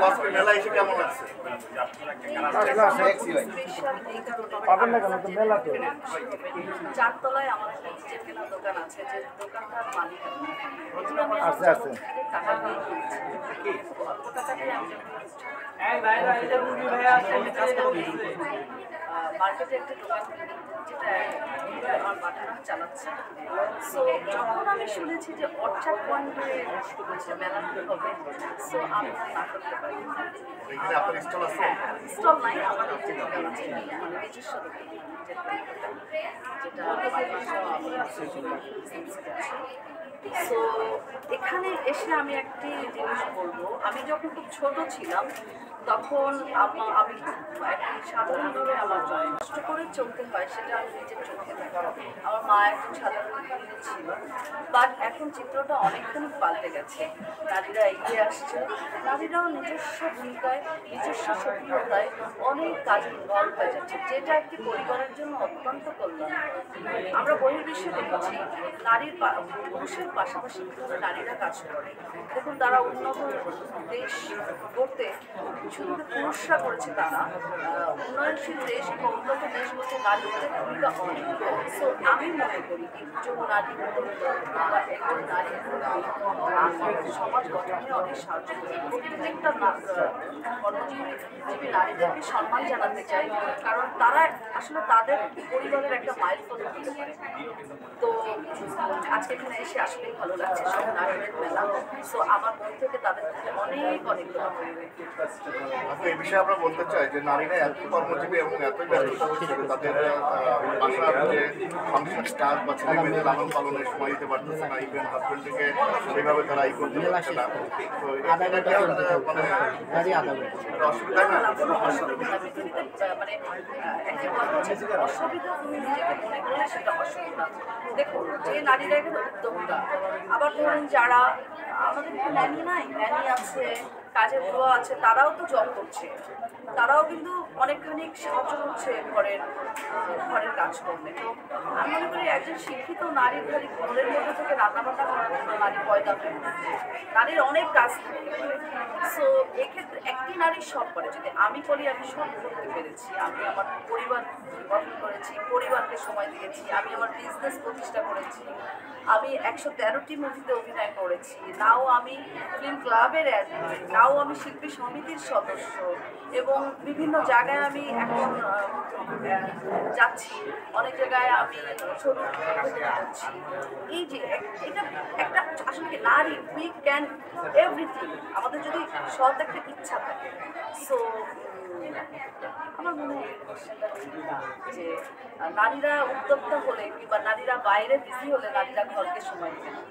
আজকে মেলা এসে কেমন লাগছে? পাবেন না কেন, তো মেলা তো। চারতলায় আমাদের যে কেনা দোকান আছে, যে দোকানটার মালিক আছে আছে। টাকা দিয়ে কিনেছি। অল্প টাকা দিয়ে আমি মার্কেটে একটা দোকান যেটা আমার পার্টনার চালাচ্ছে। সো যখন আমি শুনেছি যে অর্চাড পয়েন্টে মেলা হবে, সো আমি আর না করতে পারি। এখানে আপনার স্টল আছে? হ্যাঁ, স্টল নাই, আমার নিজের দোকান আছে, মানে নিজস্ব দোকান, সো এখানে এসে আমি একটি জিনিস বলবো, আমি যখন খুব ছোট ছিলাম তখন আমি একটি সাধারণভাবে আমার জন্য কষ্ট করে চলতে হয়, সেটা আমি নিজের চোখে দেখি। আমার মা একজন সাধারণ গৃহিণী ছিল, বাট এখন চিত্রটা অনেকখানি পাল্টে গেছে। নারীরা এগিয়ে আসছে, নারীরাও নিজস্ব ভূমিকায়, নিজস্ব সক্রিয়তায় অনেক কাজে ইনভলভ হয়ে যাচ্ছে, যেটা একটি পরিবারের জন্য অত্যন্ত কল্যাণ। আমরা বহির্বিশ্বে দেখেছি নারীর পুরুষের পাশাপাশি কীভাবে নারীরা কাজ করে। দেখুন, তারা উন্নত দেশ গড়তে শুধু পুরুষরা করেছে তা না, উন্নয়নশীল দেশ এবং উন্নত দেশ বলতে নারীদের ভূমিকা অনেক। সো আমি মনে করি একজন নারী বা একজন নারী সমাজ গঠনে অনেক সাহায্য করে। প্রত্যেকটা কর্মজীবী নারীদেরকে সম্মান জানাতে চাই, কারণ তারা আসলে তাদের পরিবারের একটা মাইলফলক হতে পারে। তো আজকে এখানে এসে আসলেই ভালো লাগছে, সব নারীদের মেলা। সো আমার মন থেকে তাদের অনেক অনেক আপনি এই বিষয়ে আমরা বলতে চাই যে নারীরা এত কর্মজীবী এবং এতই ব্যস্ত হচ্ছে যে তাদের বাসার যে ফাংশন কাজ বা ছেলে মেয়েদের লালন পালনের সময় দিতে পারতেছে না, ইভেন হাজবেন্ডকে সেইভাবে তারা করতে পারছে না। তো এটা কি মানে অসুবিধা না? মানে একটা কথা হচ্ছে, অসুবিধা তুমি নিজেকে মনে করলে সেটা অসুবিধা। দেখুন, যে নারীরা এখানে উদ্যোক্তা, আবার ধরেন যারা আমাদের ন্যানি নাই, ন্যানি আছে, কাজের বুয়া আছে, তারাও তো জব করছে, তারাও কিন্তু অনেকখানি সাহায্য করছে ঘরের কাজ করলে। তো আমি মনে করি একজন শিক্ষিত নারীর খালি ঘরের মধ্যে থেকে রান্নাবান্না করার জন্য নারী পয়দা হয় না, নারীর অনেক কাজ থাকে। সো এক্ষেত্রে একটি নারী সব করে, যদি আমি করি আমি সব করতে পেরেছি। আমি আমার পরিবার গঠন করেছি, পরিবারকে সময় দিয়েছি, আমি আমার বিজনেস প্রতিষ্ঠা করেছি, আমি 113টি মুভিতে অভিনয় করেছি, নাও আমি ফিল্ম ক্লাবের অ্যাডমিন, নাও আমি শিল্পী সমিতির সদস্য, এবং বিভিন্ন জায়গায় আমি এখন যাচ্ছি, অনেক জায়গায় আমি ছবি করছি। এই যে এটা একটা আসলে কি, নারী উই ক্যান এভরিথিং, আমাদের যদি সৎ একটা ইচ্ছা থাকে। সো আমার মনে হয় যে নারীরা উদ্যোক্তা হলে কিংবা নারীরা বাইরে বিজি হলে নারীরা ঘরকে সময় দেবে।